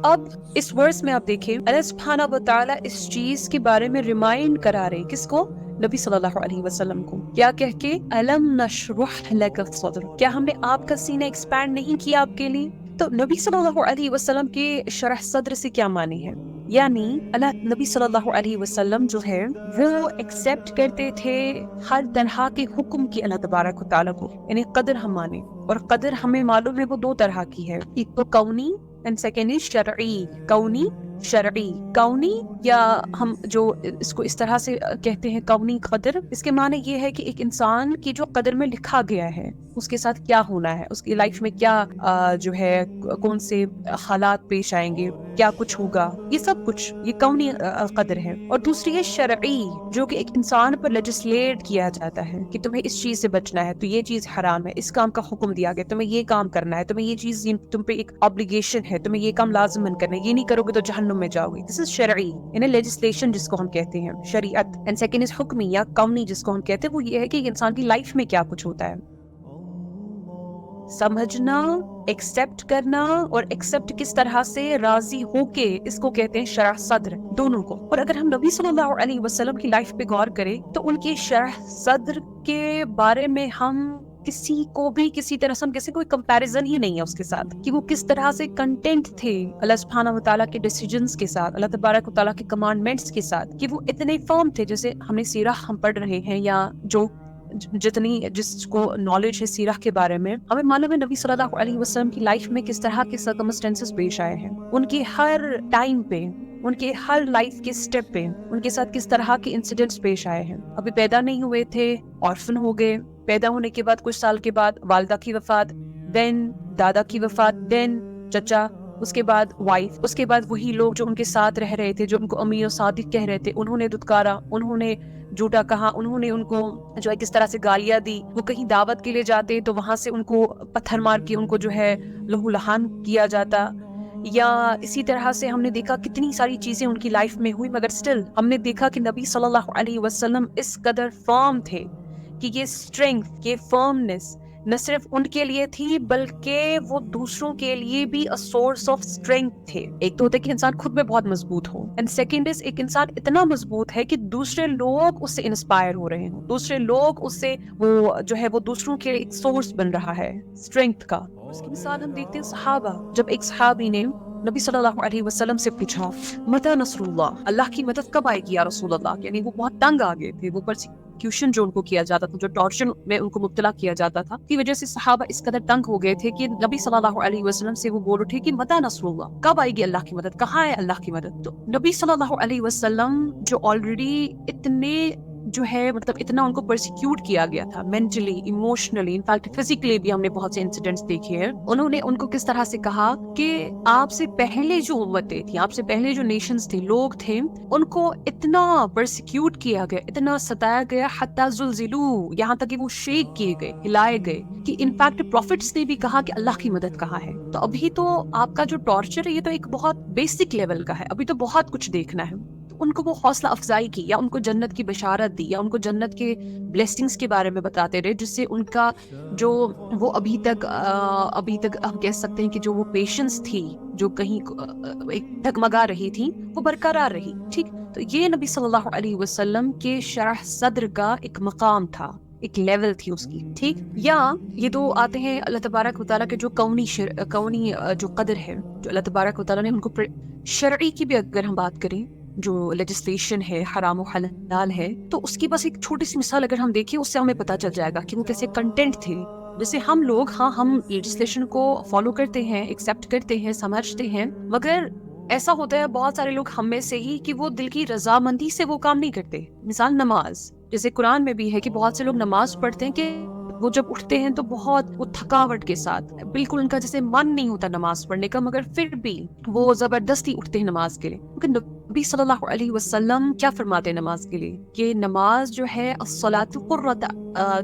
اب اس ورس میں آپ دیکھیں اللہ سبحانہ و تعالیٰ اس چیز کے بارے میں ریمائنڈ کرا رہے کس کو؟ نبی صلی اللہ علیہ وسلم کو، کیا کہہ کے الم نشرح لک صدر، کیا ہم نے آپ کا سینہ ایکسپینڈ نہیں کیا آپ کے لیے؟ تو نبی صلی اللہ علیہ وسلم کے شرح صدر سے کیا معنی ہے؟ یعنی نبی صلی اللہ علیہ وسلم جو ہے وہ ایکسیپٹ کرتے تھے ہر طرح کے حکم کی اللہ تبارک و تعالیٰ کو، یعنی قدر ہم مانے، اور قدر ہمیں معلوم ہے وہ دو طرح کی ہے، ایک تو کونی اینڈ سیکنڈ از شرعی، کونی شرعی۔ کونی یا ہم جو اس کو اس طرح سے کہتے ہیں کونی قدر، اس کے معنی یہ ہے کہ ایک انسان کی جو قدر میں لکھا گیا ہے اس کے ساتھ کیا ہونا ہے، اس کی لائف میں کیا جو ہے کون سے حالات پیش آئیں گے، کیا کچھ ہوگا، یہ سب کچھ یہ کونی قدر ہے۔ اور دوسری ہے شرعی، جو کہ ایک انسان پر لیجسلیٹ کیا جاتا ہے کہ تمہیں اس چیز سے بچنا ہے، تو یہ چیز حرام ہے، اس کام کا حکم دیا گیا، تمہیں یہ کام کرنا ہے، تمہیں یہ چیز تم پہ ایک obligation ہے، تمہیں یہ کام لازماً کرنا ہے، یہ نہیں کرو گے تو جہنم میں جاؤ گے۔ دس از شرعی، یعنی لیجسلیشن جس کو ہم کہتے ہیں شریعت۔ اینڈ سیکنڈ از حکمی یا کونی جس کو ہم کہتے ہیں، وہ یہ ہے کہ انسان کی لائف میں کیا کچھ ہوتا ہے، سمجھنا، ایکسپٹ کرنا، اور ایکسپٹ کس طرح سے راضی ہو کے، اس کو کہتے ہیں شرح صدر، دونوں کو۔ اور اگر ہم نبی صلی اللہ علیہ وسلم کی لائف پہ غور کریں تو ان کی شرح صدر کے بارے میں ہم کسی کو بھی کسی طرح سے ہم کسی کوئی کمپیریزن ہی نہیں ہے اس کے ساتھ کہ وہ کس طرح سے کنٹینٹ تھے اللہ سبحانہ و تعالیٰ کے ڈیسیجنز کے ساتھ، اللہ تبارک و تعالیٰ کے کمانڈمنٹس کے ساتھ، کہ وہ اتنے فرم تھے۔ جیسے ہم نے سیرہ ہم پڑھ رہے ہیں یا جو جس کو نالج ہے سیرہ کے بارے میں، ہمیں معلوم ہے نبی صلی اللہ علیہ وسلم کی لائف میں کس طرح کے سرکمسٹینسز پیش آئے ہیں، ان کی ہر ٹائم پہ، ان کے ہر لائف کے سٹیپ پہ ان کے ساتھ کس طرح کے انسیڈنٹس پیش آئے ہیں۔ ابھی پیدا نہیں ہوئے تھے، آرفن ہو گئے، پیدا ہونے کے بعد کچھ سال کے بعد والدہ کی وفات، دین دادا کی وفات، دین چچا، اس کے بعد وائف، اس کے بعد وہی لوگ جو ان کے ساتھ رہ رہے تھے، جو ان کو امیر و صادق کہہ رہے تھے، انہوں نے دھتکارا، انہوں نے جھوٹا کہا، انہوں نے ان کو جو ہے کس طرح سے گالیاں دی۔ وہ کہیں دعوت کے لیے جاتے تو وہاں سے ان کو پتھر مار کے ان کو جو ہے لہو لہان کیا جاتا۔ یا اسی طرح سے ہم نے دیکھا کتنی ساری چیزیں ان کی لائف میں ہوئی، مگر سٹل ہم نے دیکھا کہ نبی صلی اللہ علیہ وسلم اس قدر فرم تھے کہ یہ اسٹرینگتھ، یہ فرمنس نہ صرف ان کے لیے تھی بلکہ وہ دوسروں کے لیے بھی سورس آف اسٹرینگتھ تھے۔ ایک تو ہوتا ہے کہ انسان خود میں بہت مضبوط ہو، اینڈ سیکنڈ از ایک انسان اتنا مضبوط ہے کہ دوسرے لوگ اس سے انسپائر ہو رہے ہوں، دوسرے لوگ اس سے وہ جو ہے وہ دوسروں کے لیے ایک سورس بن رہا ہے اسٹرینگتھ کا۔ اس کی مثال ہم دیکھتے ہیں صحابہ، جب ایک صحابی نے نبی صلی اللہ علیہ وسلم سے پوچھا متی نصر اللہ کی مدد کب آئے گی یا رسول اللہ، یعنی وہ بہت تنگ آ گئے تھے، وہ پرسیکیوشن جو ان کو کیا جاتا تھا، جو ٹارچر میں ان کو مبتلا کیا جاتا تھا، کی وجہ سے صحابہ اس قدر تنگ ہو گئے تھے کہ نبی صلی اللہ علیہ وسلم سے وہ بول اٹھے کہ متی نصر اللہ، کب آئے گی اللہ کی مدد، کہاں ہے اللہ کی مدد؟ تو نبی صلی اللہ علیہ وسلم جو آلریڈی اتنے جو ہے مطلب اتنا ان کو پرسیکیوٹ کیا گیا تھا مینٹلی، ایموشنلی، انفیکٹ فزیکلی بھی ہم نے بہت سے انسیڈنٹس دیکھے ہیں، انہوں نے ان کو کس طرح سے کہا کہ آپ سے پہلے جو امتیں تھیں، آپ سے پہلے جو نیشنز تھے، لوگ تھے، ان کو اتنا پرسیکیوٹ کیا گیا، اتنا ستایا گیا، حتی زلزلوا، یہاں تک کہ وہ شیک کیے گئے، ہلائے گئے، کہ انفیکٹ پروفٹس نے بھی کہا کہ اللہ کی مدد کہاں ہے۔ تو ابھی تو آپ کا جو ٹارچر ہے یہ تو ایک بہت بیسک لیول کا ہے، ابھی تو بہت کچھ دیکھنا ہے۔ ان کو وہ حوصلہ افزائی کی، یا ان کو جنت کی بشارت دی، یا ان کو جنت کے بلیسنگز کے بارے میں بتاتے رہے، جس سے ان کا جو وہ ابھی تک ہم کہہ سکتے ہیں کہ جو وہ پیشنس تھی جو کہیں ایک ڈگمگا رہی تھی وہ برقرار رہی۔ ٹھیک، تو یہ نبی صلی اللہ علیہ وسلم کے شرح صدر کا ایک مقام تھا، ایک لیول تھی اس کی۔ ٹھیک، یا یہ دو آتے ہیں اللہ تبارک و تعالیٰ کے جو کونی جو قدر ہے، جو اللہ تبارک و تعالیٰ نے ان کو شرعی کی بھی اگر ہم بات کریں، جو لیجسلیشن ہے، حرام و حلال ہے، تو اس کی بس ایک چھوٹی سی مثال اگر ہم دیکھیں اس سے ہمیں پتہ چل جائے گا کہ وہ کیسے کنٹینٹ تھے۔ جیسے ہم لوگ ہم لیجسلیشن کو فالو کرتے ہیں، ایکسیپٹ کرتے ہیں، سمجھتے ہیں، مگر ایسا ہوتا ہے بہت سارے لوگ ہم میں سے ہی کہ وہ دل کی رضامندی سے وہ کام نہیں کرتے۔ مثال نماز، جیسے قرآن میں بھی ہے کہ بہت سے لوگ نماز پڑھتے ہیں کہ وہ جب اٹھتے ہیں تو بہت وہ تھکاوٹ کے ساتھ، بالکل ان کا جیسے من نہیں ہوتا نماز پڑھنے کا، مگر پھر بھی وہ زبردستی اٹھتے ہیں نماز کے لیے، کیونکہ نبی صلی اللہ علیہ وسلم کیا فرماتے ہیں نماز کے لیے کہ نماز جو ہے الصلاۃ قرۃ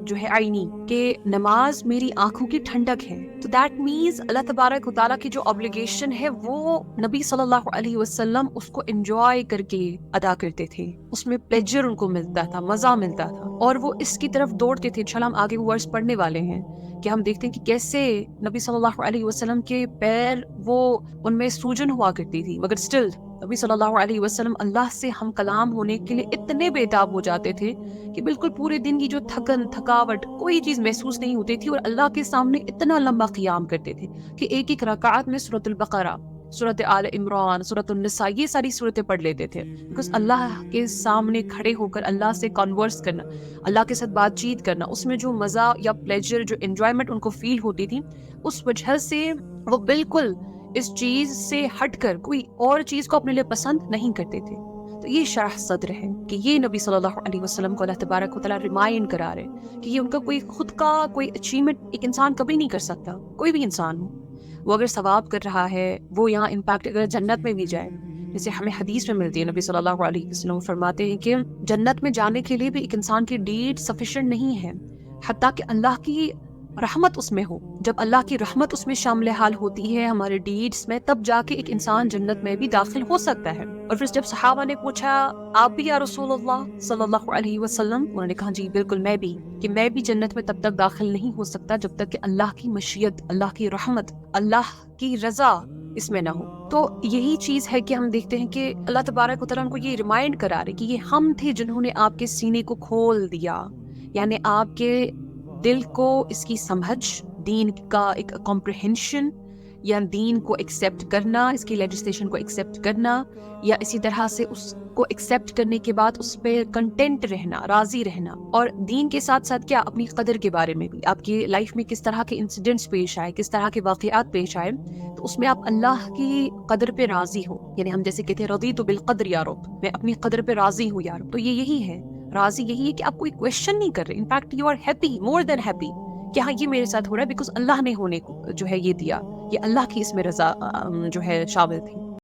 جو ہے عینی، کہ نماز میری آنکھوں کی ٹھنڈک ہے. تو دیٹ مینز اللہ تبارک و تعالیٰ کی جو obligation ہے وہ نبی صلی اللہ علیہ وسلم اس کو انجوائے کر کے ادا کرتے تھے، اس میں پلیجر ان کو ملتا تھا، مزہ ملتا تھا، اور وہ اس کی طرف دوڑتے تھے. انشاءاللہ ہم آگے وہ ورس پڑھنے والے ہیں کہ ہم دیکھتے ہیں کہ کیسے نبی صلی اللہ علیہ وسلم کے پیر وہ ان میں سوجن ہوا کرتی تھی، مگر سٹل نبی صلی اللہ علیہ وسلم اللہ سے ہم کلام ہونے کے لیے اتنے بےتاب ہو جاتے تھے کہ بالکل پورے دن کی جو تھکاوٹ کوئی چیز محسوس نہیں ہوتی تھی، اور اللہ کے سامنے اتنا لمبا قیام کرتے تھے کہ ایک ایک رکعت میں سورۃ البقرہ، سورۃ آل عمران، سورۃ النساء، یہ ساری صورتیں پڑھ لیتے تھے. بیکاز اللہ کے سامنے کھڑے ہو کر اللہ سے کانورس کرنا، اللہ کے ساتھ بات چیت کرنا، اس میں جو مزہ یا پلیجر، جو انجوائمنٹ ان کو فیل ہوتی تھی، اس وجہ سے وہ بالکل اس چیز سے ہٹ کر کوئی اور چیز کو اپنے لیے پسند نہیں کرتے تھے. تو یہ شرح صدر ہے کہ یہ نبی صلی اللہ علیہ وسلم کو اللہ تبارک و تعالیٰ ریمائنڈ کرا رہے کہ یہ ان کا کوئی خود کا کوئی اچیومنٹ ایک انسان کبھی نہیں کر سکتا. کوئی بھی انسان ہو، وہ اگر ثواب کر رہا ہے، وہ یہاں امپیکٹ اگر جنت میں بھی جائے، جیسے ہمیں حدیث میں ملتی ہے، نبی صلی اللہ علیہ وسلم فرماتے ہیں کہ جنت میں جانے کے لیے بھی ایک انسان کی ڈیڈ سفیشینٹ نہیں ہے، حتیٰ کہ اللہ کی رحمت اس میں ہو. جب اللہ کی رحمت اس میں شامل حال ہوتی ہے ہمارے ڈیڈز میں، تب جا کے ایک انسان جنت میں بھی داخل ہو سکتا ہے. اور پھر جب صحابہ نے پوچھا آپ بھی یا رسول اللہ صلی اللہ علیہ وسلم، انہوں نے کہا جی بالکل میں بھی، کہ میں بھی جنت میں تب تک داخل نہیں ہو سکتا جب تک کہ اللہ کی مشیت، اللہ کی رحمت، اللہ کی رضا اس میں نہ ہو. تو یہی چیز ہے کہ ہم دیکھتے ہیں کہ اللہ تبارک و تعالیٰ ان کو یہ ریمائنڈ کرا رہے کہ یہ ہم تھے جنہوں نے آپ کے سینے کو کھول دیا، یعنی آپ کے دل کو اس کی سمجھ، دین کا ایک کمپریہنشن، یا دین کو ایکسیپٹ کرنا، اس کی لیجسلیشن کو ایکسیپٹ کرنا، یا اسی طرح سے اس کو ایکسیپٹ کرنے کے بعد اس پہ کنٹینٹ رہنا، راضی رہنا. اور دین کے ساتھ ساتھ کیا اپنی قدر کے بارے میں بھی، آپ کی لائف میں کس طرح کے انسیڈنٹس پیش آئے، کس طرح کے واقعات پیش آئے، تو اس میں آپ اللہ کی قدر پہ راضی ہو. یعنی ہم جیسے کہتے ہیں رضیت بالقدر یا رب، میں اپنی قدر پہ راضی ہوں یا رب. تو یہ یہی ہے، راضی یہی ہے کہ آپ کوئی کویشچن نہیں کر رہے، in fact you are happy, more than happy کہ ہاں یہ میرے ساتھ ہو رہا ہے بیکاز اللہ نے ہونے کو جو ہے یہ دیا، یہ اللہ کی اس میں رضا جو ہے شامل تھی.